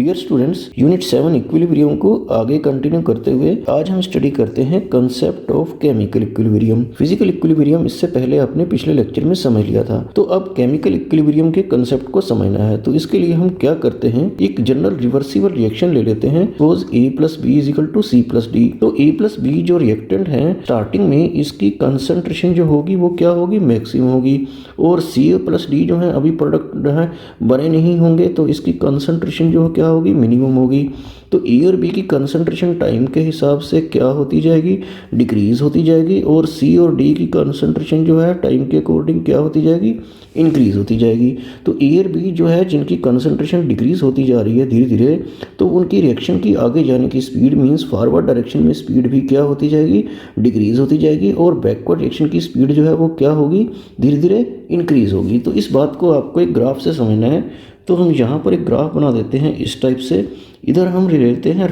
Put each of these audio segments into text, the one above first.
Dear students, unit 7 equilibrium को आगे continue करते हुए आज हम स्टडी करते हैं concept of chemical equilibrium. Physical equilibrium इससे पहले आपने पिछले लेक्चर में समझ लिया था, तो अब केमिकल इक्विलिब्रियम के कंसेप्ट को समझना है। तो इसके लिए हम क्या करते हैं, एक जनरल रिवर्सिबल रिएक्शन ले लेते हैं। Suppose A + B = C + D। तो A + B जो रिएक्टेंट है, स्टार्टिंग में इसकी कंसंट्रेशन जो होगी वो क्या होगी, मैक्सिमम होगी। और C + D जो है अभी प्रोडक्ट है बने नहीं होंगे, तो इसकी कंसंट्रेशन जो क्या होगी, मिनिमम होगी। तो ए और बी की कंसंट्रेशन टाइम के हिसाब से क्या होती जाएगी, डिक्रीज होती जाएगी। और सी और डी की कंसंट्रेशन जो है टाइम के अकॉर्डिंग क्या होती जाएगी, इंक्रीज होती जाएगी। तो ए और बी जो है जिनकी कंसंट्रेशन डिक्रीज होती जा रही है धीरे धीरे, तो उनकी रिएक्शन की आगे जाने की स्पीड मीन्स फॉरवर्ड डायरेक्शन में स्पीड भी क्या होती जाएगी, डिक्रीज होती जाएगी। और बैकवर्ड रिएक्शन की स्पीड जो है वो क्या होगी, धीरे धीरे इंक्रीज होगी। तो इस बात को आपको एक ग्राफ से समझना है। तो हम यहाँ पर एक ग्राफ बना देते हैं इस टाइप से। इधर हम ले लेते हैं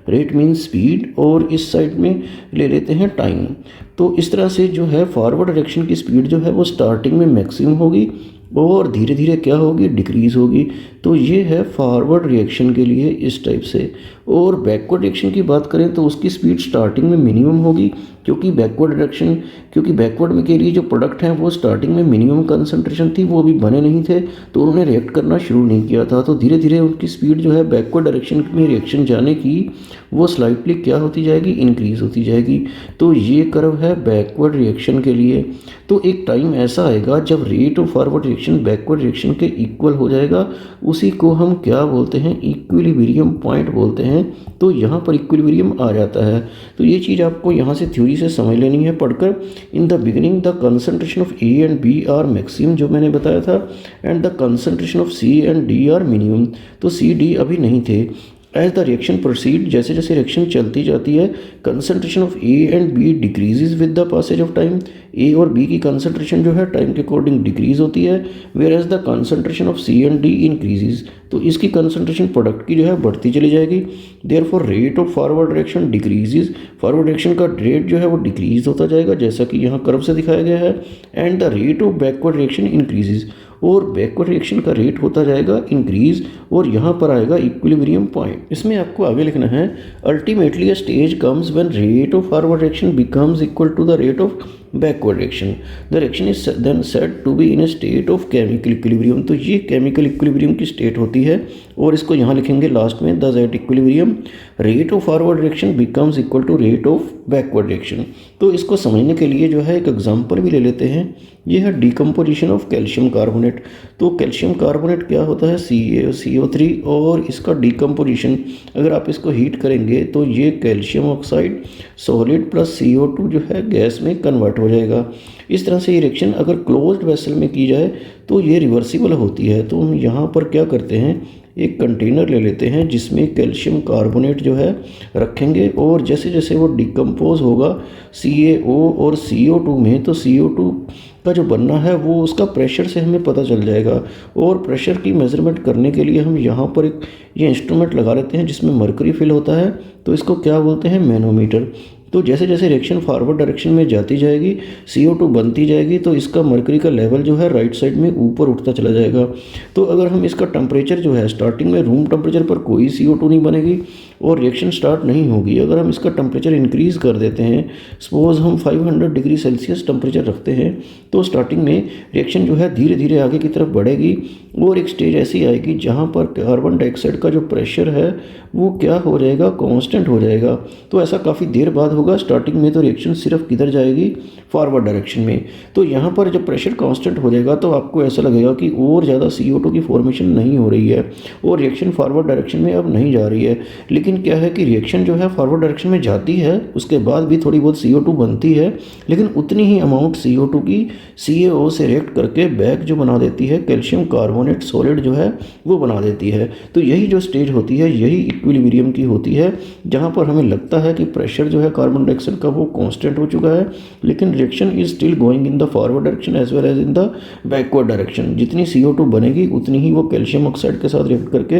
रेट मीन्स स्पीड, और इस साइड में ले लेते हैं टाइम। तो इस तरह से जो है फॉरवर्ड डायरेक्शन की स्पीड जो है वो स्टार्टिंग में मैक्सिमम होगी और धीरे धीरे क्या होगी, डिक्रीज होगी। तो ये है फॉरवर्ड रिएक्शन के लिए इस टाइप से। और बैकवर्ड रिएक्शन की बात करें तो उसकी स्पीड स्टार्टिंग में मिनिमम होगी, क्योंकि बैकवर्ड में के लिए जो प्रोडक्ट हैं वो स्टार्टिंग में मिनिमम कंसंट्रेशन थी, वो अभी बने नहीं थे, तो उन्होंने रिएक्ट करना शुरू नहीं किया था। तो धीरे धीरे उनकी स्पीड जो है बैकवर्ड डायरेक्शन में रिएक्शन जाने की वो स्लाइटली क्या होती जाएगी, इंक्रीज होती जाएगी। तो ये कर्व है बैकवर्ड रिएक्शन के लिए। तो एक टाइम ऐसा आएगा जब rate of forward reaction backward reaction के इक्वल हो जाएगा, उसी को हम क्या बोलते हैं, इक्विलिब्रियम पॉइंट बोलते हैं। तो यहाँ पर इक्विलिब्रियम आ जाता है। तो ये चीज़ आपको यहाँ से थ्योरी से समझ लेनी है पढ़कर। In the beginning the concentration of A and B are maximum, जो मैंने बताया था, and the concentration of C and D are minimum. तो सी डी अभी नहीं थे। एज द रिएक्शन प्रोसीड, जैसे जैसे रिएक्शन चलती जाती है, concentration of A and B decreases with the passage of time. A और बी की कंसंट्रेशन जो है टाइम के अकॉर्डिंग डिक्रीज होती है, whereas the concentration of C and D increases. तो इसकी कंसंट्रेशन प्रोडक्ट की जो है बढ़ती चली जाएगी। Therefore rate of forward reaction decreases, forward reaction का रेट जो है वो डिक्रीज होता जाएगा, जैसा कि यहाँ कर्व से दिखाया गया है। And the rate of backward reaction increases, और बैकवर्ड रिएक्शन का रेट होता जाएगा इंक्रीज, और यहाँ पर आएगा इक्विलिब्रियम पॉइंट। इसमें आपको आगे लिखना है, ultimately a stage comes when rate of forward reaction becomes equal to the rate of backward reaction. The reaction is then said to be in a state of chemical equilibrium. तो ये chemical equilibrium की state होती है, और इसको यहाँ लिखेंगे last में, the at equilibrium rate of forward reaction becomes equal to rate of backward reaction. तो इसको समझने के लिए जो है एक एग्जांपल भी ले लेते हैं। ये है डिकम्पोजिशन ऑफ कैल्शियम कार्बोनेट। तो कैल्शियम कार्बोनेट क्या होता है, CO3, और इसका डिकम्पोजिशन अगर आप इसको हीट करेंगे तो ये calcium oxide solid plus CO2 जो है गैस में कन्वर्ट हो जाएगा। इस तरह से ये रिएक्शन अगर क्लोज्ड वेसल में की जाए तो ये रिवर्सिबल होती है। तो हम यहाँ पर क्या करते हैं, एक कंटेनर ले लेते हैं जिसमें कैल्शियम कार्बोनेट जो है रखेंगे, और जैसे जैसे वो डिकम्पोज होगा CaO और CO2 में, तो CO2 का जो बनना है वो उसका प्रेशर से हमें पता चल जाएगा। और प्रेशर की मेजरमेंट करने के लिए हम यहाँ पर एक ये इंस्ट्रूमेंट लगा लेते हैं जिसमें मरकरी फिल होता है। तो इसको क्या बोलते हैं, मैनोमीटर। तो जैसे जैसे रिएक्शन फॉरवर्ड डायरेक्शन में जाती जाएगी, CO2 बनती जाएगी, तो इसका मरकरी का लेवल जो है राइट साइड में ऊपर उठता चला जाएगा। तो अगर हम इसका टेम्परेचर जो है स्टार्टिंग में रूम टेम्परेचर पर कोई CO2 नहीं बनेगी और रिएक्शन स्टार्ट नहीं होगी। अगर हम इसका टेम्परेचर इंक्रीज़ कर देते हैं, सपोज हम 500 डिग्री सेल्सियस टेम्परेचर रखते हैं, तो स्टार्टिंग में रिएक्शन जो है धीरे धीरे आगे की तरफ बढ़ेगी, और एक स्टेज ऐसी आएगी जहाँ पर कार्बन डाइऑक्साइड का जो प्रेशर है वो क्या हो जाएगा, कांस्टेंट हो जाएगा। तो ऐसा काफ़ी देर बाद होगा। स्टार्टिंग में तो रिएक्शन सिर्फ किधर जाएगी, फॉरवर्ड डायरेक्शन में। तो यहाँ पर जब प्रेशर कांस्टेंट हो जाएगा तो आपको ऐसा लगेगा कि और ज़्यादा CO2 की फॉर्मेशन नहीं हो रही है और रिएक्शन फॉरवर्ड डायरेक्शन में अब नहीं जा रही है। लेकिन क्या है कि रिएक्शन जो है फॉरवर्ड डायरेक्शन में जाती है, उसके बाद भी थोड़ी बहुत CO2 बनती है, लेकिन उतनी ही अमाउंट CO2 की CaO से रिएक्ट करके बैक जो बना देती है, कैल्शियम कार्बोनेट सॉलिड जो है वो बना देती है। तो यही जो स्टेज होती है यही इक्विलिब्रियम की होती है, जहाँ पर हमें लगता है कि प्रेशर जो है कार्बन डाइऑक्साइड का वो कांस्टेंट हो चुका है, लेकिन reaction is still going in the forward direction as well as in the backward direction. जितनी CO2 बनेगी उतनी ही वो कैल्शियम ऑक्साइड के साथ रिएक्ट करके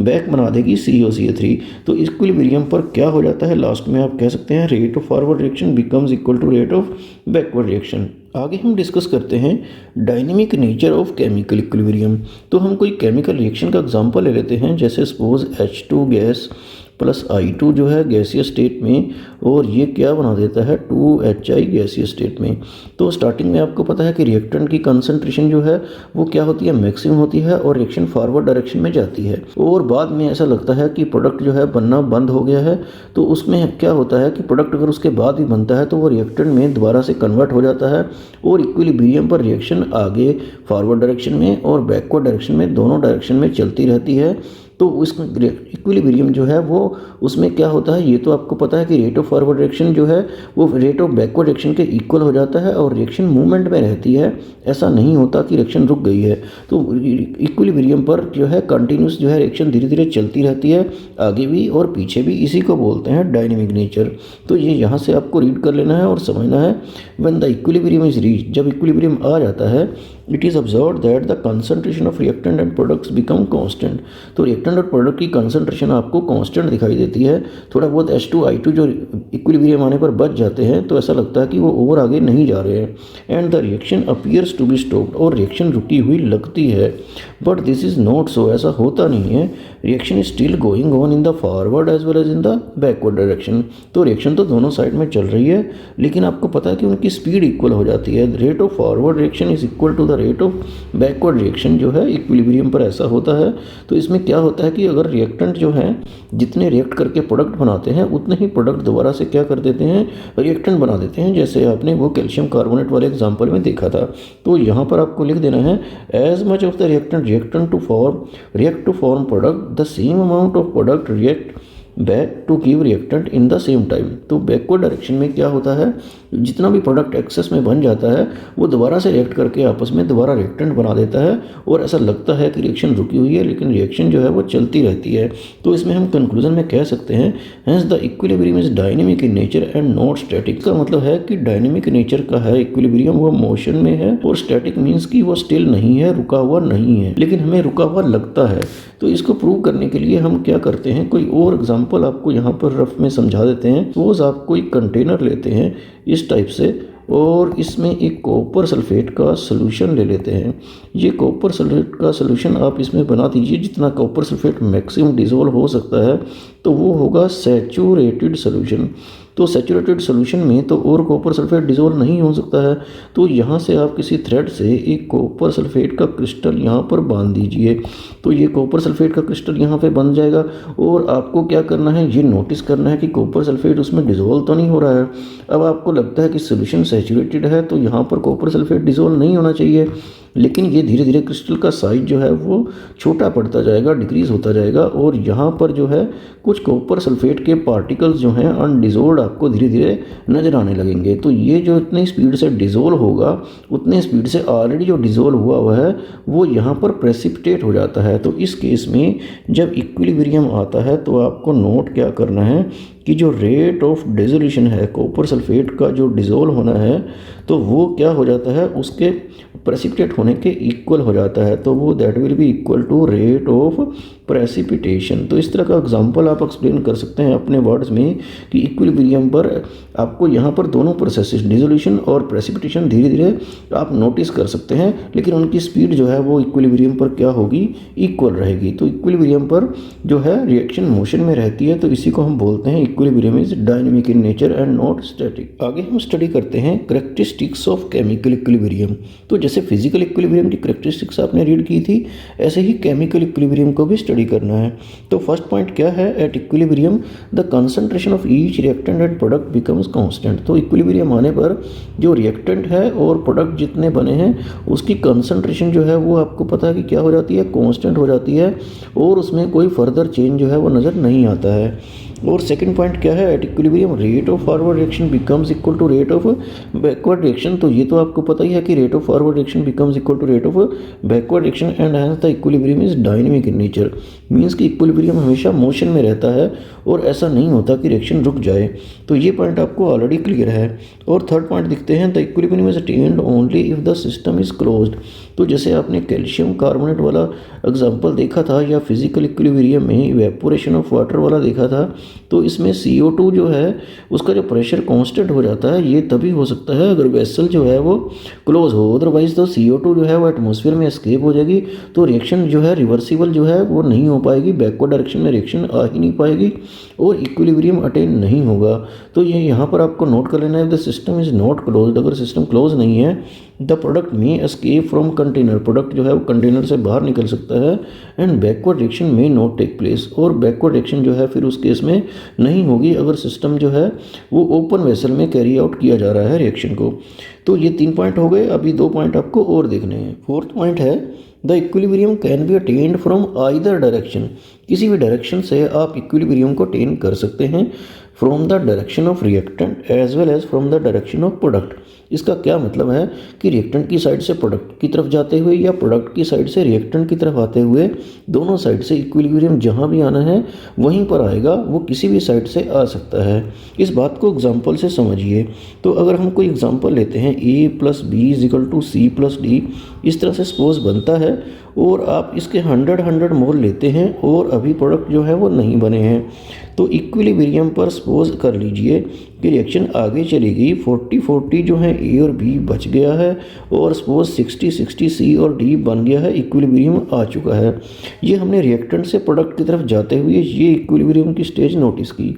बैक बना देगी COCl3। तो इक्विलिब्रियम पर क्या हो जाता है, लास्ट में आप कह सकते हैं rate of forward reaction becomes equal to rate of backward reaction. आगे हम डिस्कस करते हैं dynamic nature of chemical equilibrium. तो हम कोई केमिकल रिएक्शन का एग्जांपल ले लेते हैं, जैसे suppose H2 gas plus I2 जो है गैसीय स्टेट में, और ये क्या बना देता है 2HI गैसीय स्टेट में। तो स्टार्टिंग में आपको पता है कि रिएक्टेंट की कंसंट्रेशन जो है वो क्या होती है, मैक्सिमम होती है, और रिएक्शन फॉरवर्ड डायरेक्शन में जाती है। और बाद में ऐसा लगता है कि प्रोडक्ट जो है बनना बंद हो गया है, तो उसमें क्या होता है कि प्रोडक्ट अगर उसके बाद भी बनता है तो वो रिएक्टेंट में दोबारा से कन्वर्ट हो जाता है, और इक्विलिब्रियम पर रिएक्शन आगे फॉरवर्ड डायरेक्शन में और बैकवर्ड डायरेक्शन में, दोनों डायरेक्शन में चलती रहती है। तो उस इक्विलिब्रियम जो है वो उसमें क्या होता है, ये तो आपको पता है कि रेट ऑफ फॉरवर्ड रिएक्शन जो है वो रेट ऑफ बैकवर्ड रिएक्शन के इक्वल हो जाता है और रिएक्शन मूवमेंट में रहती है। ऐसा नहीं होता कि रिएक्शन रुक गई है। तो इक्विलिब्रियम पर जो है कंटिन्यूस जो है रिएक्शन धीरे धीरे चलती रहती है, आगे भी और पीछे भी। इसी को बोलते हैं डायनेमिक नेचर। तो ये यहाँ से आपको रीड कर लेना है और समझना है। When the equilibrium is reach, जब इक्विलिब्रियम आ जाता है, it is observed that the concentration of reactant and products become constant. तो रिएक्टेंट और प्रोडक्ट की कंसंट्रेशन आपको कांस्टेंट दिखाई देती है। थोड़ा बहुत H2I2 जो इक्विलिब्रियम आने पर बच जाते हैं, तो ऐसा लगता है कि वो और आगे नहीं जा रहे हैं। And the reaction appears to be stopped, और रिएक्शन रुकी हुई लगती है। But this is not so, ऐसा होता नहीं है। Reaction is still going on in the forward as well as in the backward direction. तो रिएक्शन तो दोनों साइड में चल रही है, लेकिन आपको पता है कि उनकी स्पीड इक्वल हो जाती है। Rate of forward reaction is equal to the rate of backward reaction जो है इक्विलिब्रियम पर ऐसा होता है। तो इसमें क्या होता है कि अगर रिएक्टेंट जो है जितने रिएक्ट करके प्रोडक्ट बनाते हैं, उतने ही प्रोडक्ट दोबारा से क्या कर देते हैं, रिएक्टेंट बना देते हैं, जैसे आपने वो कैल्शियम कार्बोनेट वाले एग्जांपल में देखा था। तो यहाँ पर आपको लिख देना है as much of the react to form product the same amount of product react back to give reactant in the same time. तो बैकवर्ड डायरेक्शन में क्या होता है, जितना भी प्रोडक्ट एक्सेस में बन जाता है वो दोबारा से रिएक्ट करके आपस में दोबारा रिएक्टेंट बना देता है, और ऐसा लगता है कि रिएक्शन रुकी हुई है, लेकिन रिएक्शन जो है वो चलती रहती है। तो इसमें हम कंक्लूजन में कह सकते हैं hence the equilibrium is dynamic in nature and not static. का मतलब है कि डायनेमिक नेचर का है इक्विलिब्रियम, वो मोशन में है, और स्टैटिक मीन्स कि वो स्टिल नहीं है, रुका हुआ नहीं है, लेकिन हमें रुका हुआ लगता है। तो इसको प्रूव करने के लिए हम क्या करते हैं, कोई और एग्जाम्पल आपको यहाँ पर रफ में समझा देते हैं। सपोज आप कोई कंटेनर लेते हैं इस टाइप से, और इसमें एक कॉपर सल्फेट का सॉल्यूशन ले लेते हैं। ये कॉपर सल्फेट का सॉल्यूशन आप इसमें बना दीजिए, जितना कॉपर सल्फेट मैक्सिमम डिसॉल्व हो सकता है, तो वो होगा सैचुरेटेड सॉल्यूशन। तो सैचुरेटेड सॉल्यूशन में तो और कॉपर सल्फेट डिसॉल्व नहीं हो सकता है। तो यहाँ से आप किसी थ्रेड से एक कॉपर सल्फेट का क्रिस्टल यहाँ पर बांध दीजिए। तो ये कॉपर सल्फेट का क्रिस्टल यहाँ पे बन जाएगा, और आपको क्या करना है, ये नोटिस करना है कि कॉपर सल्फेट उसमें डिसॉल्व तो नहीं हो रहा है। अब आपको लगता है कि सॉल्यूशन सैचुरेटेड है, तो यहाँ पर कॉपर सल्फेट डिसॉल्व नहीं होना चाहिए, लेकिन ये धीरे धीरे क्रिस्टल का साइज जो है वो छोटा पड़ता जाएगा, डिक्रीज होता जाएगा, और यहाँ पर जो है कुछ कॉपर सल्फेट के पार्टिकल्स जो हैं अनडिसॉल्व्ड आपको धीरे धीरे नजर आने लगेंगे। तो ये जो इतनी स्पीड से डिसॉल्व होगा, उतने स्पीड से ऑलरेडी जो डिसॉल्व हुआ है वो यहाँ पर प्रेसिपिटेट हो जाता है। तो इस केस में जब इक्विलिब्रियम आता है, तो आपको नोट क्या करना है कि जो रेट ऑफ डिसोल्यूशन है कॉपर सल्फेट का, जो डिसॉल्व होना है, तो वो क्या हो जाता है, उसके प्रेसिपिटेट होने के इक्वल हो जाता है। तो वो that will be equal to rate of precipitation. तो इस तरह का एग्जांपल आप एक्सप्लेन कर सकते हैं अपने वर्ड्स में कि इक्विलिब्रियम पर आपको यहाँ पर दोनों प्रोसेसेस डिसोल्यूशन और प्रेसिपिटेशन धीरे धीरे आप नोटिस कर सकते हैं, लेकिन उनकी स्पीड जो है वो इक्विलिब्रियम पर क्या होगी, इक्वल रहेगी। तो इक्विलिब्रियम पर जो है रिएक्शन मोशन में रहती है, तो इसी को हम बोलते हैं equilibrium is dynamic in nature and not static. आगे हम स्टडी करते हैं कैरेक्टरिस्टिक्स ऑफ केमिकल इक्विलिब्रियम। तो जैसे फिजिकल इक्विलिब्रियम की कैरेक्टरिस्टिक्स आपने रीड की थी, ऐसे ही केमिकल इक्विलिब्रियम को भी स्टडी करना है। तो फर्स्ट पॉइंट क्या है, at equilibrium the concentration of each reactant and product becomes constant. तो इक्विलिब्रियम आने पर जो रिएक्टेंट है और प्रोडक्ट जितने बने हैं उसकी कंसंट्रेशन जो है वो आपको पता है कि क्या हो जाती है, कांस्टेंट हो जाती है, और उसमें कोई फर्दर चेंज जो है वो नज़र नहीं आता है। और सेकंड पॉइंट क्या है, at equilibrium rate of forward reaction becomes equal to rate of backward reaction. तो ये तो आपको पता ही है कि rate of forward reaction becomes equal to rate of backward reaction and hence the equilibrium is dynamic in nature. Means कि equilibrium हमेशा मोशन में रहता है और ऐसा नहीं होता कि रिएक्शन रुक जाए। तो ये पॉइंट आपको ऑलरेडी क्लियर है। और थर्ड पॉइंट दिखते हैं, the equilibrium is attend only if the system is closed. तो जैसे आपने कैल्शियम कार्बोनेट वाला एग्जाम्पल देखा था या फिजिकल इक्विलिब्रियम में इवेपोरेशन ऑफ वाटर वाला देखा था, तो इसमें CO2 जो है उसका जो प्रेशर कांस्टेंट हो जाता है, ये तभी हो सकता है अगर वेसल जो है वो क्लोज हो। अदरवाइज तो CO2 जो है वो एटमॉस्फेयर में एस्केप हो जाएगी, तो रिएक्शन जो है रिवर्सिबल जो है वो नहीं हो पाएगी, बैकवर्ड डायरेक्शन में रिएक्शन आ ही नहीं पाएगी और इक्विलिब्रियम अटेन नहीं होगा। तो ये यहाँ पर आपको नोट कर लेना है, the system is not close. अगर सिस्टम क्लोज नहीं है, द प्रोडक्ट में एस्केप फ्रॉम कंटेनर, प्रोडक्ट जो है वो कंटेनर से बाहर निकल सकता है एंड बैकवर्ड रिएक्शन में नॉट टेक प्लेस, और बैकवर्ड रिएक्शन जो है फिर उस केस में नहीं होगी अगर सिस्टम जो है वो ओपन वेसल में कैरी आउट किया जा रहा है रिएक्शन को। तो ये 3 पॉइंट हो गए। अभी 2 पॉइंट आपको और देखने हैं। फोर्थ पॉइंट है, the equilibrium can be attend from either direction. किसी भी डायरेक्शन से आप इक्विलिब्रियम को अटेन कर सकते हैं, from the direction of reactant as well as from the direction of product. इसका क्या मतलब है कि रिएक्टेंट की साइड से प्रोडक्ट की तरफ जाते हुए या प्रोडक्ट की साइड से रिएक्टेंट की तरफ आते हुए, दोनों साइड से इक्विलिब्रियम जहाँ भी आना है वहीं पर आएगा, वो किसी भी साइड से आ सकता है। इस बात को एग्जाम्पल से समझिए। तो अगर हम कोई एग्जाम्पल लेते हैं, A + B = C + D, इस तरह से सपोज बनता है और आप इसके 100 मोल लेते हैं और अभी प्रोडक्ट जो है वो नहीं बने हैं, तो इक्विलिब्रियम पर सपोज कर लीजिए कि रिएक्शन आगे चलेगी। 40-40 जो है A और B बच गया है और सपोज 60-60 C और D बन गया है, इक्विलिब्रियम आ चुका है। ये हमने रिएक्टेंट से प्रोडक्ट की तरफ जाते हुए ये इक्विलिब्रियम की स्टेज नोटिस की।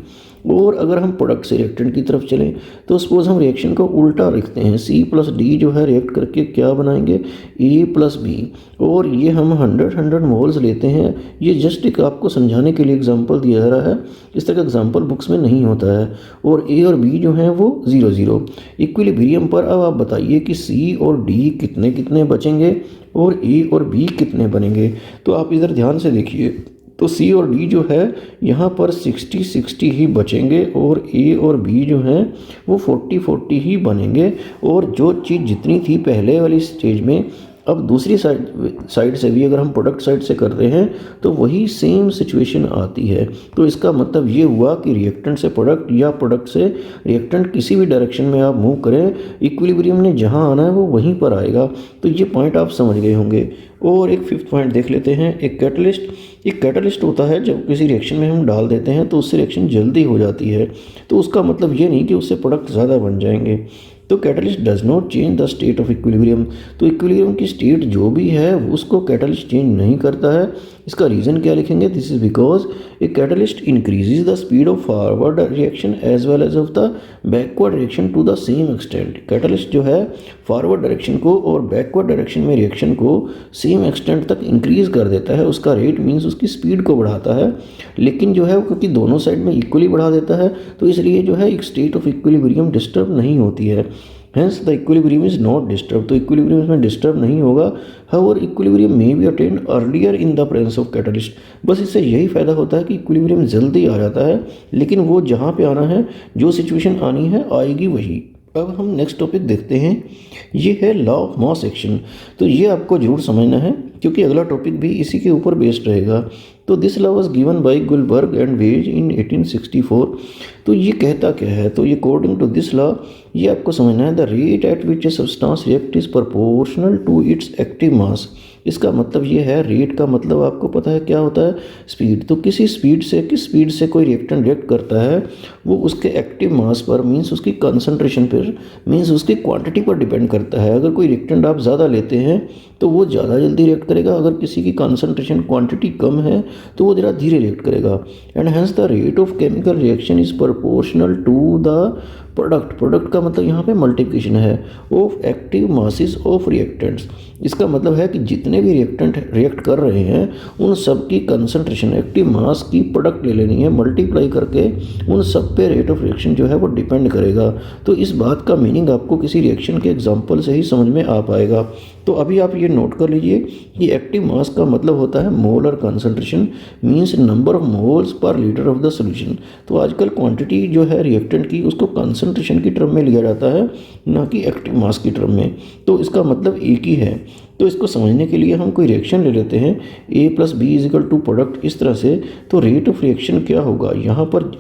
और अगर हम प्रोडक्ट से रिएक्टेंट की तरफ चलें तो सपोज हम रिएक्शन को उल्टा लिखते हैं, C + D जो है रिएक्ट करके क्या बनाएंगे, A + B, और ये हम 100 मोल्स लेते हैं। ये जस्ट एक आपको समझाने के लिए एग्जांपल दिया जा रहा है, इस तरह का एग्जांपल बुक्स में नहीं होता है। और A और B जो हैं वो 0-0 इक्विलिब्रियम पर। अब आप बताइए कि C और D कितने कितने बचेंगे और A और B कितने बनेंगे। तो आप इधर ध्यान से देखिए, तो C और D जो है यहाँ पर 60-60 ही बचेंगे और A और B जो हैं वो 40-40 ही बनेंगे। और जो चीज़ जितनी थी पहले वाली स्टेज में, अब दूसरी साइड से भी अगर हम प्रोडक्ट साइड से करते हैं तो वही सेम सिचुएशन आती है। तो इसका मतलब ये हुआ कि रिएक्टेंट से प्रोडक्ट या प्रोडक्ट से रिएक्टेंट, किसी भी डायरेक्शन में आप मूव करें, इक्विलिब्रियम ने जहां आना है वो वहीं पर आएगा। तो ये पॉइंट आप समझ गए होंगे। और एक 5th पॉइंट देख लेते हैं, एक कैटलिस्ट। एक कैटलिस्ट होता है जब किसी रिएक्शन में हम डाल देते हैं तो उससे रिएक्शन जल्दी हो जाती है। तो उसका मतलब ये नहीं कि उससे प्रोडक्ट ज़्यादा बन जाएंगे। तो catalyst does not change the state of equilibrium. तो इक्विलिब्रियम की स्टेट जो भी है उसको कैटलिस्ट चेंज नहीं करता है। इसका रीज़न क्या लिखेंगे, this is because a catalyst increases the speed of forward reaction as well as of the backward reaction to the same extent. Catalyst जो है फॉरवर्ड डायरेक्शन को और बैकवर्ड डायरेक्शन में रिएक्शन को सेम एक्सटेंट तक increase कर देता है। उसका रेट मीन्स उसकी स्पीड को बढ़ाता है, लेकिन जो है वो क्योंकि दोनों साइड में इक्वली बढ़ा देता है तो इसलिए जो है एक स्टेट ऑफ इक्विलिब्रियम डिस्टर्ब नहीं होती है। Hence the equilibrium is not disturb. तो इक्विलिब्रियम में डिस्टर्ब नहीं होगा। However equilibrium may be attend earlier in the presence of catalyst. बस इससे यही फायदा होता है कि इक्विलिब्रियम जल्दी आ जाता है, लेकिन वो जहाँ पे आना है, जो सिचुएशन आनी है, आएगी वही। अब हम नेक्स्ट टॉपिक देखते हैं, ये है लॉ ऑफ मास एक्शन। तो ये आपको जरूर समझना है क्योंकि अगला टॉपिक भी इसी के ऊपर बेस्ड रहेगा। तो this law was given by Guldberg and Waage in 1864। तो ये कहता क्या है, तो ये अकॉर्डिंग टू दिस लॉ ये आपको समझना है, the rate at which a substance react is proportional to its active mass. इसका मतलब ये है, रेट का मतलब आपको पता है क्या होता है, स्पीड। तो किस स्पीड से कोई रिएक्टेंट रिएक्ट करता है वो उसके एक्टिव मास पर, मीन्स उसकी कंसंट्रेशन पर, मीन्स उसकी क्वांटिटी पर डिपेंड करता है। अगर कोई रिएक्टेंट आप ज़्यादा लेते हैं तो वो ज़्यादा जल्दी रिएक्ट करेगा, अगर किसी की कंसंट्रेशन क्वांटिटी कम है तो वो ज़रा धीरे रिएक्ट करेगा। And hence the rate of chemical reaction is proportional to the product का मतलब यहाँ पे मल्टीप्लिकेशन है of active masses of reactants. इसका मतलब है कि जितने भी रिएक्टेंट रिएक्ट कर रहे हैं उन सब की कंसंट्रेशन एक्टिव मास की प्रोडक्ट ले लेनी है, मल्टीप्लाई करके उन सब पे रेट ऑफ रिएक्शन जो है वो डिपेंड करेगा। तो इस बात का मीनिंग आपको किसी रिएक्शन के एग्जांपल से ही समझ में आ पाएगा। तो अभी आप ये नोट कर लीजिए कि एक्टिव मास का मतलब होता है molar concentration, means number of moles per litre of the solution. तो आजकल क्वांटिटी जो है रिएक्टेंट की उसको कंसंट्रेशन की टर्म में लिया जाता है, ना कि एक्टिव मास की टर्म में। तो इसका मतलब एक ही है। तो इसको समझने के लिए हम कोई रिएक्शन ले लेते हैं A + B = प्रोडक्ट, इस तरह से। तो रेट ऑफ रिएक्शन क्या होगा, यहाँ पर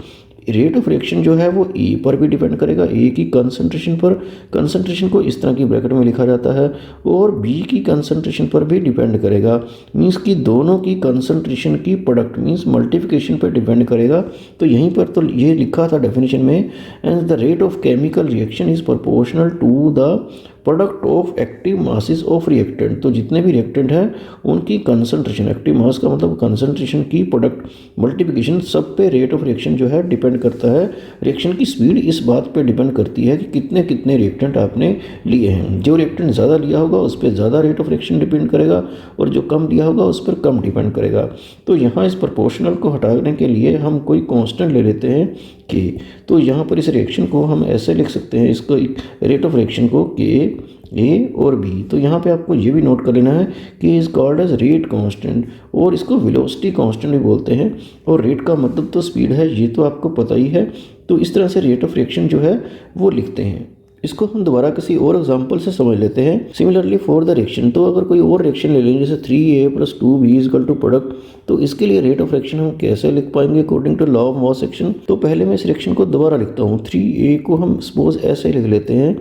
रेट ऑफ रिएक्शन जो है वो ए पर भी डिपेंड करेगा, ए की कंसंट्रेशन पर। कंसंट्रेशन को इस तरह की ब्रैकेट में लिखा जाता है। और बी की कंसंट्रेशन पर भी डिपेंड करेगा, मींस कि दोनों की कंसंट्रेशन की प्रोडक्ट मींस मल्टीप्लिकेशन पर डिपेंड करेगा। तो यहीं पर तो ये लिखा था डेफिनेशन में, and the rate of chemical reaction is proportional to the product of active masses of reactant. तो जितने भी रिएक्टेंट हैं उनकी कंसंट्रेशन, एक्टिव मास का मतलब कंसंट्रेशन की प्रोडक्ट मल्टीप्लिकेशन, सब पे रेट ऑफ रिएक्शन जो है डिपेंड करता है। रिएक्शन की स्पीड इस बात पे डिपेंड करती है कि कितने कितने रिएक्टेंट आपने लिए हैं। जो रिएक्टेंट ज़्यादा लिया होगा उस पर ज़्यादा रेट ऑफ रिएक्शन डिपेंड करेगा, और जो कम लिया होगा उस पर कम डिपेंड करेगा। तो यहाँ इस प्रोपोर्शनल को हटाने के लिए हम कोई कांस्टेंट ले लेते हैं के। तो यहाँ पर इस रिएक्शन को हम ऐसे लिख सकते हैं, इसको रेट ऑफ रिएक्शन को के, ए और बी। तो यहाँ पे आपको ये भी नोट कर लेना है कि is called as rate constant, और इसको वेलोसिटी कांस्टेंट भी बोलते हैं। और रेट का मतलब तो स्पीड है, ये तो आपको पता ही है। तो इस तरह से रेट ऑफ रिएक्शन जो है वो लिखते हैं। इसको हम दोबारा किसी और एग्जांपल से समझ लेते हैं। सिमिलरली फॉर द रिएक्शन, तो अगर कोई और रिएक्शन ले लेंगे जैसे 3A + 2B = प्रोडक्ट, तो इसके लिए रेट ऑफ रिएक्शन हम कैसे लिख पाएंगे according to law of mass action. तो पहले मैं इस रिएक्शन को दोबारा लिखता हूँ। 3A को हम सपोज ऐसे लिख लेते हैं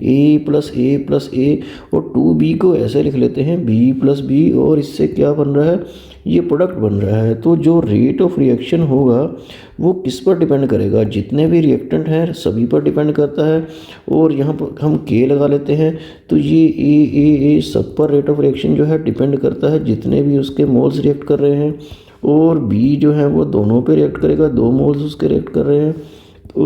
A + A, और 2B को ऐसे लिख लेते हैं B + B, और इससे क्या बन रहा है, ये प्रोडक्ट बन रहा है। तो जो रेट ऑफ रिएक्शन होगा वो किस पर डिपेंड करेगा, जितने भी रिएक्टेंट हैं सभी पर डिपेंड करता है। और यहाँ पर हम के लगा लेते हैं, तो ये ए सब पर रेट ऑफ रिएक्शन जो है डिपेंड करता है, जितने भी उसके मोल्स रिएक्ट कर रहे हैं। और बी जो है वो दोनों पे रिएक्ट करेगा, 2 मोल्स उसके रिएक्ट कर रहे हैं।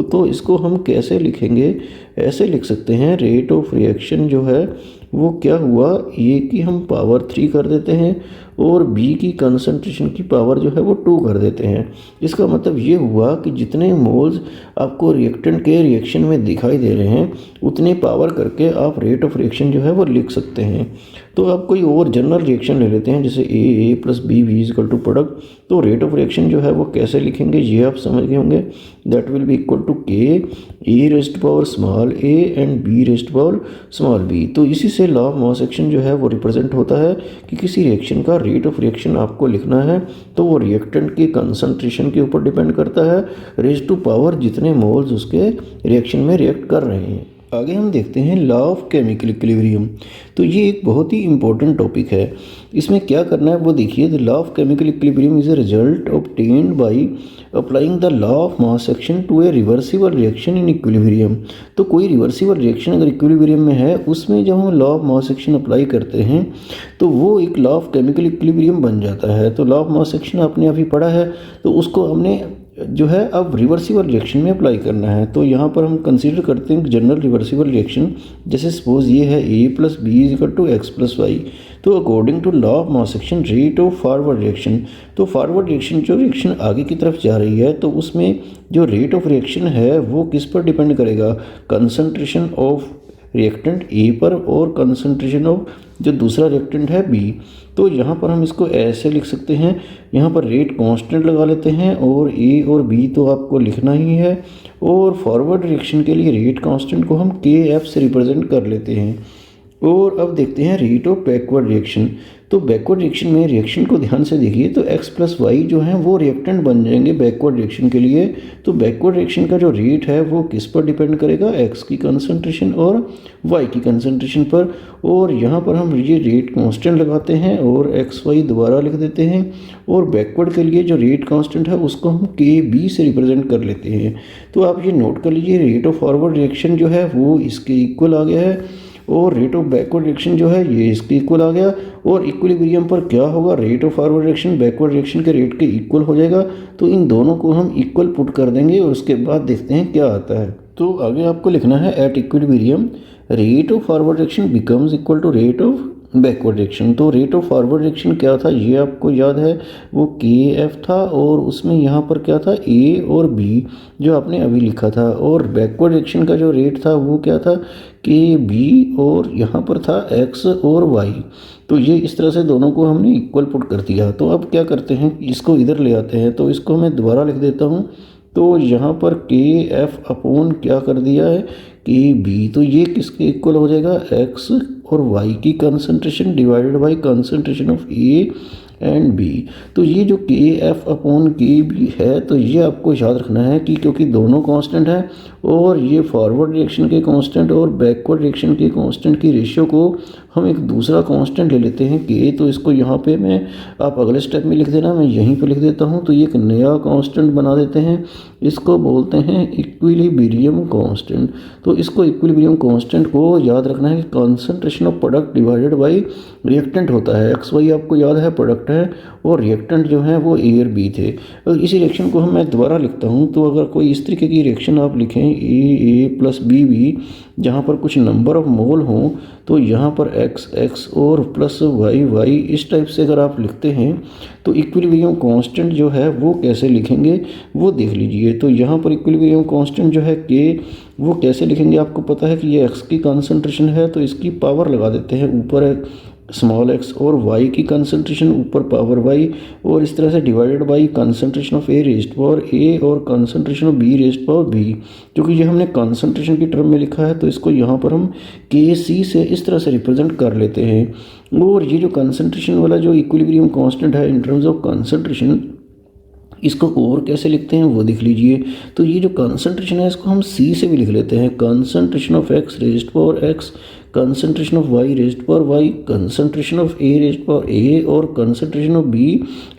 तो इसको हम कैसे लिखेंगे, ऐसे लिख सकते हैं, रेट ऑफ रिएक्शन जो है वो क्या हुआ, ए की हम पावर 3 कर देते हैं, और बी की कंसंट्रेशन की पावर जो है वो 2 कर देते हैं। इसका मतलब ये हुआ कि जितने मोल्स आपको रिएक्टेंट के रिएक्शन में दिखाई दे रहे हैं उतने पावर करके आप रेट ऑफ रिएक्शन जो है वो लिख सकते हैं। तो आप कोई और जनरल रिएक्शन ले लेते हैं जैसे A + B = प्रोडक्ट। तो रेट ऑफ रिएक्शन जो है वो कैसे लिखेंगे ये आप समझ गए होंगे। That will be equal to K A⁻⁻a and B⁻⁻b। तो इसी से लॉ ऑफ मॉस एक्शन जो है वो रिप्रेजेंट होता है कि किसी रिएक्शन का रेट ऑफ रिएक्शन आपको लिखना है तो वो रिएक्टेंट की कंसंट्रेशन के ऊपर डिपेंड करता है, रेज़ टू पावर जितने मोल्स उसके रिएक्शन में रिएक्ट कर रहे हैं। आगे हम देखते हैं लॉ ऑफ केमिकल इक्विलिब्रियम। तो ये एक बहुत ही इंपॉर्टेंट टॉपिक है। इसमें क्या करना है वो देखिए। The law of chemical equilibrium is a result obtained by applying the law of mass action to a reversible reaction in equilibrium. तो कोई रिवर्सिबल रिएक्शन अगर इक्विलिब्रियम में है उसमें जब हम law of mass action apply करते हैं तो वो एक लॉ ऑफ केमिकल इक्विलिब्रियम बन जाता है। तो लॉ ऑफ मास एक्शन आपने अभी पढ़ा है, तो उसको हमने जो है अब रिवर्सिबल रिएक्शन में अप्लाई करना है। तो यहाँ पर हम कंसीडर करते हैं जनरल रिवर्सिबल रिएक्शन। जैसे सपोज ये है A + B = X + Y। तो according to law of mass action rate of forward reaction, तो फॉरवर्ड रिएक्शन जो रिएक्शन आगे की तरफ जा रही है तो उसमें जो रेट ऑफ रिएक्शन है वो किस पर डिपेंड करेगा, कंसंट्रेशन ऑफ रिएक्टेंट A पर और कंसंट्रेशन ऑफ जो दूसरा रिएक्टेंट है B। तो यहाँ पर हम इसको ऐसे लिख सकते हैं, यहाँ पर रेट कांस्टेंट लगा लेते हैं और A और B तो आपको लिखना ही है, और फॉरवर्ड रिएक्शन के लिए रेट कांस्टेंट को हम KF से रिप्रेजेंट कर लेते हैं। और अब देखते हैं रेट ऑफ बैकवर्ड रिएक्शन। तो बैकवर्ड रिएक्शन में रिएक्शन को ध्यान से देखिए, तो X + Y जो हैं वो रिएक्टेंट बन जाएंगे बैकवर्ड रिएक्शन के लिए। तो बैकवर्ड रिएक्शन का जो रेट है वो किस पर डिपेंड करेगा, X की कंसंट्रेशन और Y की कंसंट्रेशन पर। और यहाँ पर हम ये रेट कांस्टेंट लगाते हैं और XY दोबारा लिख देते हैं, और बैकवर्ड के लिए जो रेट कांस्टेंट है उसको हम KB से रिप्रेजेंट कर लेते हैं। तो आप ये नोट कर लीजिए, रेट ऑफ फॉरवर्ड रिएक्शन जो है वो इसके इक्वल आ गया है, और रेट ऑफ बैकवर्ड रिएक्शन जो है ये इसके इक्वल आ गया। और इक्विलिब्रियम पर क्या होगा, rate of forward reaction backward reaction के रेट के इक्वल हो जाएगा। तो इन दोनों को हम इक्वल पुट कर देंगे और उसके बाद देखते हैं क्या आता है। तो आगे आपको लिखना है at equilibrium rate of forward direction becomes equal to rate of backward direction. तो रेट ऑफ फॉरवर्ड डायरेक्शन क्या था ये आपको याद है, वो के एफ था और उसमें यहाँ पर क्या था ए और बी जो आपने अभी लिखा था, और बैकवर्ड डायरेक्शन का जो रेट था वो क्या था के बी और यहाँ पर था एक्स और वाई। तो ये इस तरह से दोनों को हमने इक्वल पुट कर दिया। तो अब क्या करते हैं, इसको इधर ले आते हैं, तो इसको मैं दोबारा लिख देता हूँ। तो यहाँ पर के एफ अपॉन क्या कर दिया है के बी, तो ये किसके इक्वल हो जाएगा एक्स और वाई की concentration divided by concentration of A and B. तो ये जो के एफ अपॉन के बी है, तो ये आपको याद रखना है कि क्योंकि दोनों कांस्टेंट हैं और ये फॉरवर्ड डायरेक्शन के कांस्टेंट और बैकवर्ड डायरेक्शन के कांस्टेंट की रेशियो को हम एक दूसरा कांस्टेंट ले लेते हैं के, तो इसको यहाँ पे मैं, आप अगले स्टेप में लिख देना, मैं यहीं पे लिख देता हूँ। तो ये एक नया कांस्टेंट बना देते हैं, इसको बोलते हैं इक्विलिब्रियम कांस्टेंट। तो इसको इक्विलिब्रियम कांस्टेंट को याद रखना है कि concentration of product divided by reactant होता है। एक्स वाई आपको याद है प्रोडक्ट है और रिएक्टेंट जो है वो ए और बी थे। और इसी रिएक्शन को हम मैं दोबारा लिखता हूँ। तो अगर कोई इस तरीके की रिएक्शन आप लिखें ए प्लस बी बी, जहाँ पर कुछ नंबर ऑफ मोल हों, तो यहाँ पर एक्स एक्स और प्लस वाई वाई, इस टाइप से अगर आप लिखते हैं तो इक्विलिब्रियम कांस्टेंट जो है वो कैसे लिखेंगे वो देख लीजिए। तो यहाँ पर इक्विलिब्रियम कांस्टेंट जो है के, वो कैसे लिखेंगे, आपको पता है कि ये एक्स की कंसंट्रेशन है तो इसकी पावर लगा देते हैं ऊपर स्मॉल एक्स, और वाई की कंसंट्रेशन ऊपर पावर वाई, और इस तरह से divided by concentration of A raised power A और concentration of B raised power B. क्योंकि ये हमने कंसंट्रेशन की टर्म में लिखा है तो इसको यहाँ पर हम के सी से इस तरह से रिप्रेजेंट कर लेते हैं। और ये जो कंसंट्रेशन वाला जो इक्विलिब्रियम कांस्टेंट है इन टर्म्स ऑफ कंसंट्रेशन, इसको और कैसे लिखते हैं वो देख लीजिए। तो ये जो कंसंट्रेशन है इसको हम सी से भी लिख लेते हैं, concentration of X raised power X, concentration of Y raised power Y, concentration of A raised power A और concentration of B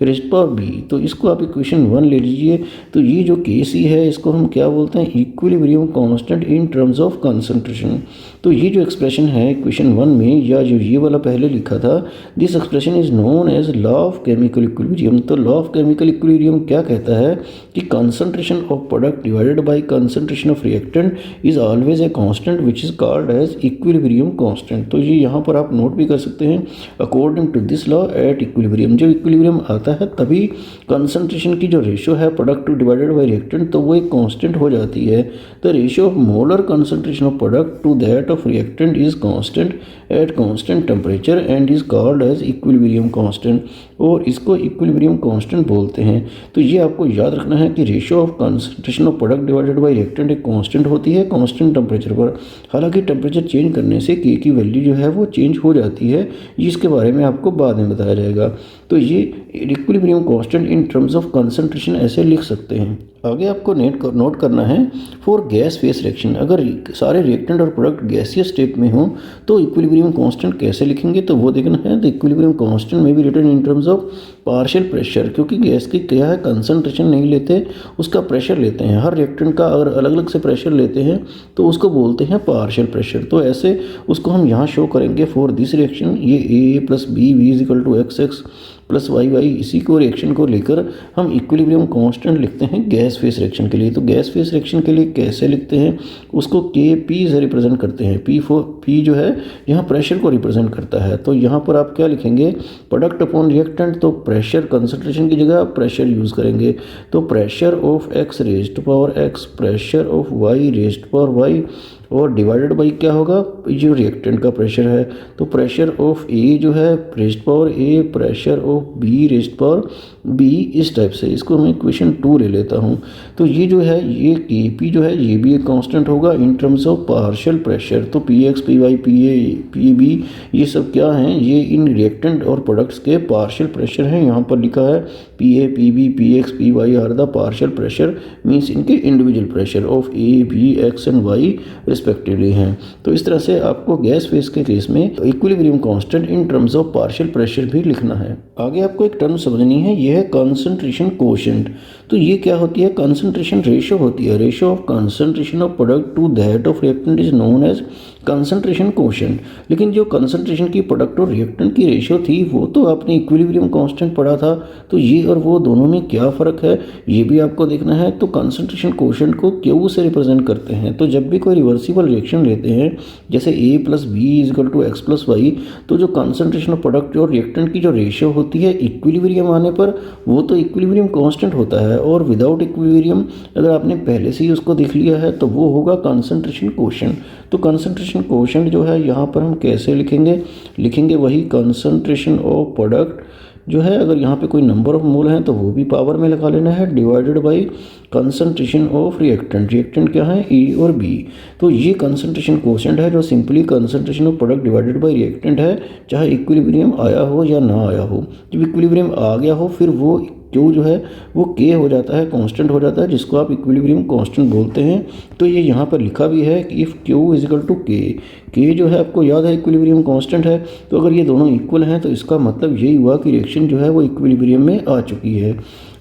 raised power B. तो इसको आप इक्वेशन 1 ले लीजिए। तो ये जो के सी है इसको हम क्या बोलते हैं, equilibrium constant in terms of concentration. तो ये जो एक्सप्रेशन है इक्वेशन 1 में, या जो ये वाला पहले लिखा था, this expression is known as law of chemical equilibrium. तो लॉ ऑफ केमिकल इक्विलिब्रियम क्या कहता है कि concentration of product divided by concentration of reactant is always a constant which is called as equilibrium constant. तो ये यहाँ पर आप नोट भी कर सकते हैं, according to this law at equilibrium, जब इक्विलिब्रियम आता है तभी कंसंट्रेशन की जो रेशियो है product to divided by reactant, तो वो एक कांस्टेंट हो जाती है। The ratio of molar concentration of product to that of reactant is constant at constant temperature and is called as equilibrium constant, और इसको इक्विलिब्रियम कांस्टेंट बोलते हैं। तो ये आपको याद रखना है कि ratio of concentration of product divided by reactant एक कांस्टेंट होती है कांस्टेंट टेम्परेचर पर। हालांकि टेम्परेचर चेंज करने से के की वैल्यू जो है वो चेंज हो जाती है, इसके बारे में आपको बाद में बताया जाएगा। तो ये equilibrium constant in terms of concentration ऐसे लिख सकते हैं। आगे आपको नोट करना है फॉर गैस फेस रिएक्शन, अगर सारे रिएक्टेंट और प्रोडक्ट गैसियस स्टेट में हो तो इक्विलिब्रियम कांस्टेंट कैसे लिखेंगे, तो वो देखना है। द इक्विलिब्रियम कांस्टेंट में भी written in terms of partial pressure, क्योंकि गैस की क्या है कंसंट्रेशन नहीं लेते, उसका प्रेशर लेते हैं। हर रिएक्टेंट का अगर अलग अलग से प्रेशर लेते हैं तो उसको बोलते हैं पार्शियल प्रेशर। तो ऐसे उसको हम यहाँ शो करेंगे फॉर दिस रिएक्शन, ये A plus B B is equal to X X plus Y Y, इसी को रिएक्शन को लेकर हम इक्विलिब्रियम कांस्टेंट लिखते हैं गैस फेस रिएक्शन के लिए। तो गैस फेस रिएक्शन के लिए कैसे लिखते हैं, उसको के पी से रिप्रेजेंट करते हैं। पी जो है यहाँ प्रेशर को रिप्रेजेंट करता है। तो यहाँ पर आप क्या लिखेंगे, प्रोडक्ट अपॉन रिएक्टेंट, तो प्रेशर कंसंट्रेशन की जगह आप प्रेशर यूज़ करेंगे। तो pressure of X raised power X, pressure of Y raised power Y, और डिवाइडेड बाई क्या होगा, जो रिएक्टेंट का प्रेशर है। तो प्रेशर ऑफ ए जो है raised power A, pressure of B raised power B, इस टाइप से। इसको मैं इक्वेशन 2 ले लेता हूँ। तो ये जो है ये के पी जो है ये भी एक कांस्टेंट होगा in terms of partial pressure. तो P X P Y P A P B ये सब क्या हैं, ये इन रिएक्टेंट और प्रोडक्ट्स के पार्शियल प्रेशर हैं। यहाँ पर लिखा है P A P B P X P Y are the partial pressure, means इनके individual pressure of A B X and Y respectively हैं। तो इस तरह से आपको गैस फेस के केस में equilibrium constant in terms of partial pressure भी लिखना है। आगे आपको एक टर्म समझनी है, यह है कंसंट्रेशन कोएफिशिएंट। तो ये क्या होती है, कंसंट्रेशन रेशो होती है। Ratio of concentration of product to that of reactant is known as concentration quotient. लेकिन जो कंसंट्रेशन की प्रोडक्ट और रिएक्टेंट की रेशो थी वो तो आपने इक्विलिब्रियम कांस्टेंट पढ़ा था, तो ये और वो दोनों में क्या फ़र्क है ये भी आपको देखना है। तो कंसंट्रेशन कोशेंट को क्यू से रिप्रेजेंट करते हैं। तो जब भी कोई रिवर्सिबल रिएक्शन लेते हैं जैसे A plus B is equal to X plus Y, तो जो कंसंट्रेशन ऑफ प्रोडक्ट और रिएक्टेंट की जो रेशियो होती है इक्विलिब्रियम आने पर वो तो इक्विलिब्रियम कांस्टेंट होता है, और विदाउट इक्विलिब्रियम अगर आपने पहले से ही उसको देख लिया है तो वो होगा कंसंट्रेशन कोशेंट। तो कंसंट्रेशन कोशेंट जो है यहाँ पर हम कैसे लिखेंगे वही कंसंट्रेशन ऑफ प्रोडक्ट जो है, अगर यहाँ पे कोई नंबर ऑफ मोल हैं तो वो भी पावर में लगा लेना है, divided by concentration of reactant. Reactant क्या है, ए और बी। तो ये कंसंट्रेशन कोशेंट है जो simply concentration of product divided by reactant है, चाहे इक्विलिब्रियम आया हो या ना आया हो। जब इक्विलिब्रियम आ गया हो फिर वो क्यू जो है वो के हो जाता है, कांस्टेंट हो जाता है, जिसको आप इक्विलिब्रियम कांस्टेंट बोलते हैं। तो ये यहाँ पर लिखा भी है कि if Q is equal to K जो है आपको याद है इक्विलिब्रियम कांस्टेंट है। तो अगर ये दोनों इक्वल हैं तो इसका मतलब यही हुआ कि रिएक्शन जो है वो इक्विलिब्रियम में आ चुकी है।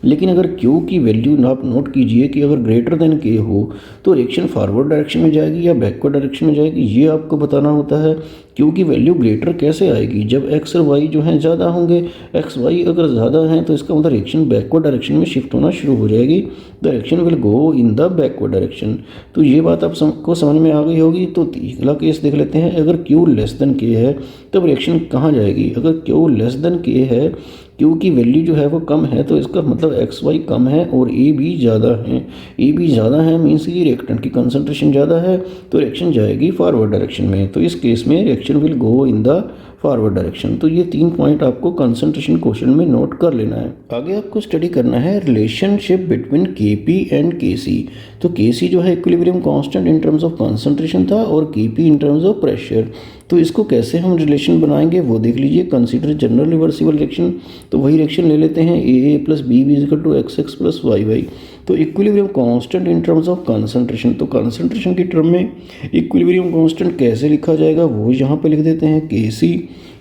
लेकिन अगर Q की वैल्यू आप नोट कीजिए कि अगर ग्रेटर देन K हो तो रिएक्शन फॉरवर्ड डायरेक्शन में जाएगी या बैकवर्ड डायरेक्शन में जाएगी, ये आपको बताना होता है। Q की वैल्यू ग्रेटर कैसे आएगी, जब x और y जो हैं ज़्यादा होंगे। x y अगर ज़्यादा हैं तो इसका मतलब रिएक्शन बैकवर्ड डायरेक्शन में शिफ्ट होना शुरू हो जाएगी। The reaction will go in the backward direction. तो ये बात आप को समझ में आ गई होगी। तो अगला केस देख लेते हैं। अगर Q लेस देन K है तब रिएक्शन कहाँ जाएगी। अगर Q लेस देन K है, Q की वैल्यू जो है वो कम है, तो इसका मतलब एक्स वाई कम है और ए बी ज़्यादा है। ए बी ज़्यादा है मीन्स कि रिएक्टेंट की कंसंट्रेशन ज़्यादा है, तो रिएक्शन जाएगी फॉरवर्ड डायरेक्शन में। तो इस केस में reaction will go in the forward direction. तो ये 3 पॉइंट आपको कंसंट्रेशन क्वेश्चन में नोट कर लेना है। आगे आपको स्टडी करना है relationship between Kp and Kc। तो Kc जो है equilibrium constant in terms of concentration था और Kp in terms of pressure. तो इसको कैसे हम रिलेशन बनाएंगे वो देख लीजिए। Consider general reversible reaction. तो वही रिएक्शन ले लेते हैं A plus B is equal to X X plus Y Y. तो equilibrium constant in terms of concentration. तो कंसंट्रेशन की टर्म में इक्विलिब्रियम कांस्टेंट कैसे लिखा जाएगा वो यहाँ पे लिख देते हैं Kc।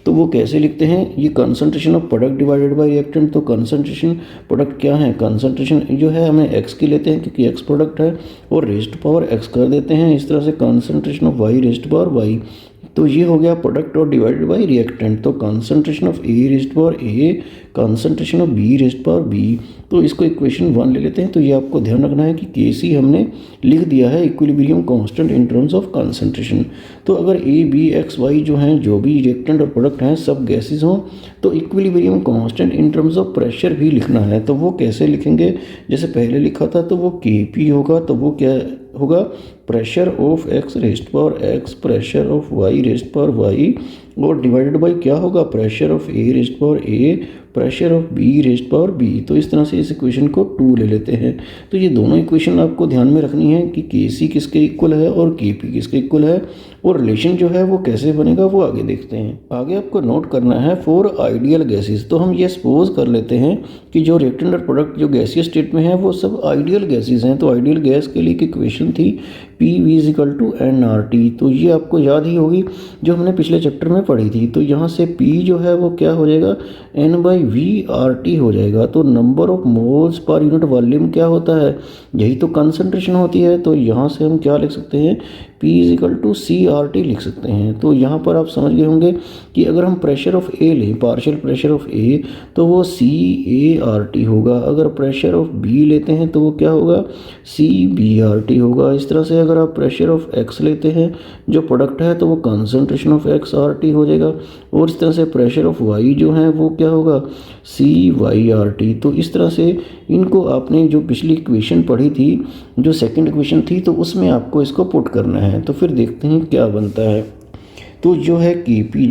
तो वो कैसे लिखते हैं, ये concentration of product divided by reactant. तो कंसंट्रेशन प्रोडक्ट क्या है, कंसंट्रेशन जो है हमें x की लेते हैं क्योंकि x प्रोडक्ट है, और रेस्ट पावर x कर देते हैं। इस तरह से concentration of y rest power y। तो ये हो गया प्रोडक्ट और डिवाइडेड बाय रिएक्टेंट। तो concentration of A rest power A, concentration of B rest power B। तो इसको इक्वेशन 1 ले लेते हैं। तो ये आपको ध्यान रखना है कि Kc हमने लिख दिया है equilibrium constant in terms of concentration. तो अगर A B X Y जो हैं, जो भी रिएक्टेंट और प्रोडक्ट हैं, सब गैसेज हों तो equilibrium constant in terms of pressure भी लिखना है। तो वो कैसे लिखेंगे, जैसे पहले लिखा था तो वो Kp होगा, तो वो क्या होगा, pressure of x rest power x, pressure of y rest power y, और डिवाइडेड बाय क्या होगा, pressure of A rest power A, pressure of B rest power B। तो इस तरह से इस इक्वेशन को 2 ले लेते हैं। तो ये दोनों इक्वेशन आपको ध्यान में रखनी है कि Kc किसके इक्वल है और Kp किसके इक्वल है, और रिलेशन जो है वो कैसे बनेगा वो आगे देखते हैं। आगे आपको नोट करना है फॉर आइडियल गैसेस। तो हम ये सपोज कर लेते हैं कि जो रिएक्टेंट और प्रोडक्ट जो गैसियस स्टेट में है वो सब आइडियल गैसेस हैं। तो आइडियल गैस के लिए एक इक्वेशन थी PV is equal to nRT। तो ये आपको याद ही होगी जो हमने पिछले चैप्टर में पढ़ी थी। तो यहाँ से P जो है वो क्या हो जाएगा, N/V/RT हो जाएगा। तो number of moles per unit volume क्या होता है, यही तो कंसंट्रेशन होती है। तो यहाँ से हम क्या लिख सकते हैं, P is equal to CRT लिख सकते हैं। तो यहाँ पर आप समझ गए होंगे कि अगर हम प्रेशर ऑफ A लें, पार्शियल प्रेशर ऑफ A, तो वो CART होगा। अगर प्रेशर ऑफ B लेते हैं तो वो क्या होगा, CBRT होगा। इस तरह से अगर आप प्रेशर ऑफ X लेते हैं जो प्रोडक्ट है तो वो कंसंट्रेशन ऑफ XRT हो जाएगा। और इस तरह से प्रेशर ऑफ Y जो है वो क्या होगा, CYRT। तो इस तरह से इनको आपने जो पिछली इक्वेशन पढ़ी थी, जो सेकंड इक्वेशन थी, तो उसमें आपको इसको पुट करना है। तो फिर देखते हैं क्या बनता है। तो जो है Kp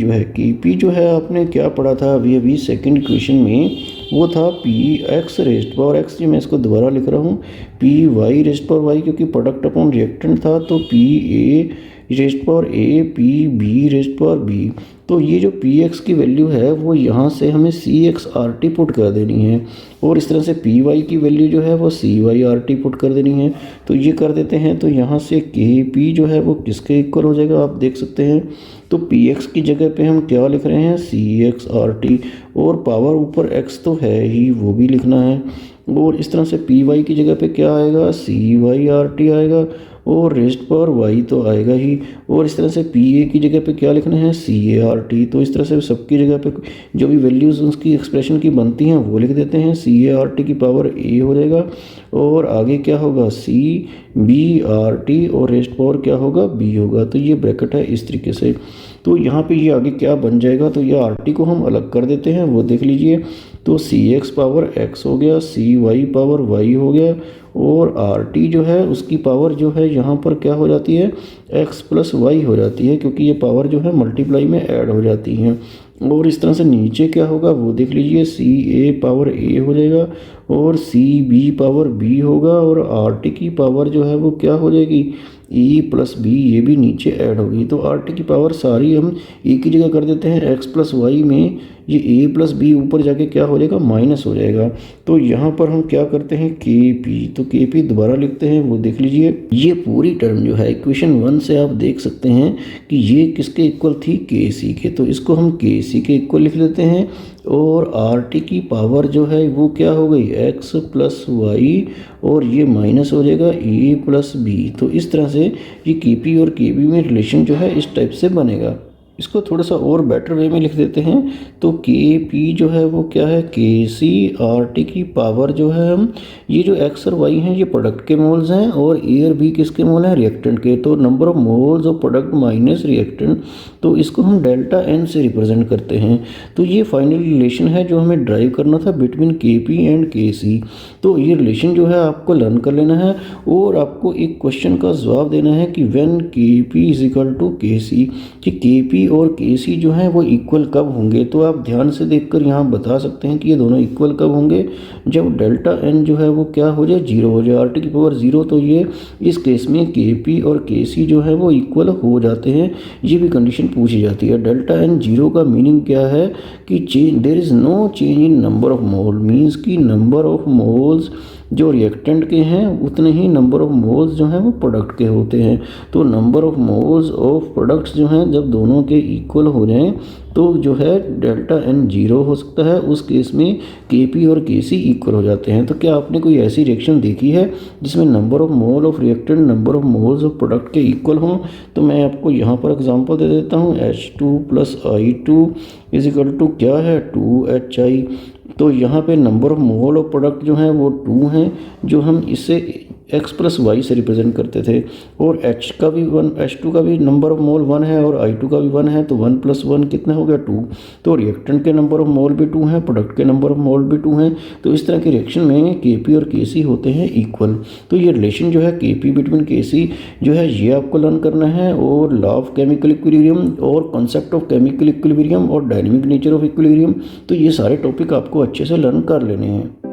जो है आपने क्या पढ़ा था अभी सेकंड इक्वेशन में, वो था Px रेस्ट पावर x। जी मैं इसको दोबारा लिख रहा हूँ, Py रेस्ट पावर y, क्योंकि प्रोडक्ट अपॉन रिएक्टेंट था। तो Pa rest power A, Pb rest power B। तो ये जो Px की वैल्यू है वो यहाँ से हमें CXRT पुट कर देनी है, और इस तरह से Py की वैल्यू जो है वो CYRT पुट कर देनी है। तो ये कर देते हैं। तो यहाँ से Kp जो है वो किसके इक्वल हो जाएगा आप देख सकते हैं। तो Px की जगह पे हम क्या लिख रहे हैं, CXRT, और पावर ऊपर x तो है ही वो भी लिखना है। और इस तरह से पी वाई की जगह पे क्या आएगा, सी वाई आर टी आएगा, और रेस्ट पावर वाई तो आएगा ही। और इस तरह से पी ए की जगह पे क्या लिखना है, सी ए आर टी। तो इस तरह से सबकी जगह पे जो भी वैल्यूज़ उसकी एक्सप्रेशन की बनती हैं वो लिख देते हैं। सी ए आर टी की पावर ए हो जाएगा, और आगे क्या होगा, सी बी आर टी, और रेस्ट पावर क्या होगा, बी होगा। तो ये ब्रैकेट है इस तरीके से। तो यहाँ पे ये आगे क्या बन जाएगा, तो ये आर टी को हम अलग कर देते हैं, वो देख लीजिए। तो सी एक्स पावर एक्स हो गया, सी वाई पावर वाई हो गया, और आर टी जो है उसकी पावर जो है यहाँ पर क्या हो जाती है, एक्स प्लस वाई हो जाती है, क्योंकि ये पावर जो है मल्टीप्लाई में ऐड हो जाती हैं। और इस तरह से नीचे क्या होगा वो देख लीजिए, सी ए पावर ए हो जाएगा, और सी बी पावर बी होगा, और आर टी की पावर जो है वो क्या हो जाएगी, ई प्लस बी, ये भी नीचे ऐड होगी। तो आर टी की पावर सारी हम ए की जगह कर देते हैं, एक्स प्लस वाई में ये ए प्लस बी ऊपर जाके क्या हो जाएगा, माइनस हो जाएगा। तो यहाँ पर हम क्या करते हैं, के पी, तो के पी दोबारा लिखते हैं, वो देख लीजिए। ये पूरी टर्म जो है इक्वेशन 1 से आप देख सकते हैं कि ये किसके इक्वल थी, के सी के। तो इसको हम के सी के इक्वल लिख लेते हैं, और आर टी की पावर जो है वो क्या हो गई, एक्स प्लस वाई, और ये माइनस हो जाएगा ए प्लस बी। तो इस तरह से ये के पी और के बी में रिलेशन जो है इस टाइप से बनेगा। इसको थोड़ा सा और बेटर वे में लिख देते हैं, तो के पी जो है वो क्या है, के सी आर टी की पावर जो है हम, ये जो एक्स और वाई हैं ये प्रोडक्ट के मोल्स हैं, और ए और बी किसके मोल हैं, रिएक्टेंट के। तो number of moles of product minus reactant, तो इसको हम डेल्टा एन से रिप्रेजेंट करते हैं। तो ये फाइनल रिलेशन है जो हमें ड्राइव करना था बिटवीन के पी एंड के सी। तो ये रिलेशन जो है आपको लर्न कर लेना है, और आपको एक क्वेश्चन का जवाब देना है कि व्हेन के पी इज इक्वल टू के सी, कि के पी और के सी जो है वो इक्वल कब होंगे। तो आप ध्यान से देखकर यहाँ बता सकते हैं कि ये दोनों इक्वल कब होंगे, जब डेल्टा एन जो है वो क्या हो जाए, जीरो हो जाए, आर टी की पावर जीरो। तो ये इस केस में के पी और के सी जो है वो इक्वल हो जाते हैं, ये भी कंडीशन पूछी जाती है। डेल्टा एन जीरो का मीनिंग क्या है कि there is no change in number of mole, means कि नंबर ऑफ मोल्स जो रिएक्टेंट के हैं उतने ही नंबर ऑफ मोल्स जो हैं वो प्रोडक्ट के होते हैं। तो number of moles of products जो हैं जब दोनों के इक्वल हो जाएं तो जो है डेल्टा एन जीरो हो सकता है, उस केस में के पी और के सी इक्वल हो जाते हैं। तो क्या आपने कोई ऐसी रिएक्शन देखी है जिसमें number of mole of reactant number of moles of product के इक्वल हों? तो मैं आपको यहाँ पर एग्जांपल दे देता हूँ, H2 plus I2 is equal to क्या है, 2HI। तो यहाँ पे number of mole of product जो हैं वो 2 हैं, जो हम इससे x प्लस वाई से रिप्रेजेंट करते थे, और H का भी 1, H2 का भी नंबर ऑफ मोल 1 है, और I2 का भी 1 है, तो 1 प्लस 1 कितना हो गया, 2। तो रिएक्टेंट के नंबर ऑफ मोल भी 2 हैं, प्रोडक्ट के नंबर ऑफ मोल भी 2 हैं। तो इस तरह के रिएक्शन में के पी और के सी होते हैं इक्वल। तो ये रिलेशन जो है के पी बिटवीन के सी जो है ये आपको लर्न करना है, और लॉ ऑफ केमिकल इक्विलिब्रियम और कॉन्सेप्ट ऑफ केमिकल इक्विलिब्रियम और डायनेमिक नेचर ऑफ इक्विलिब्रियम, तो ये सारे टॉपिक आपको अच्छे से लर्न कर लेने हैं।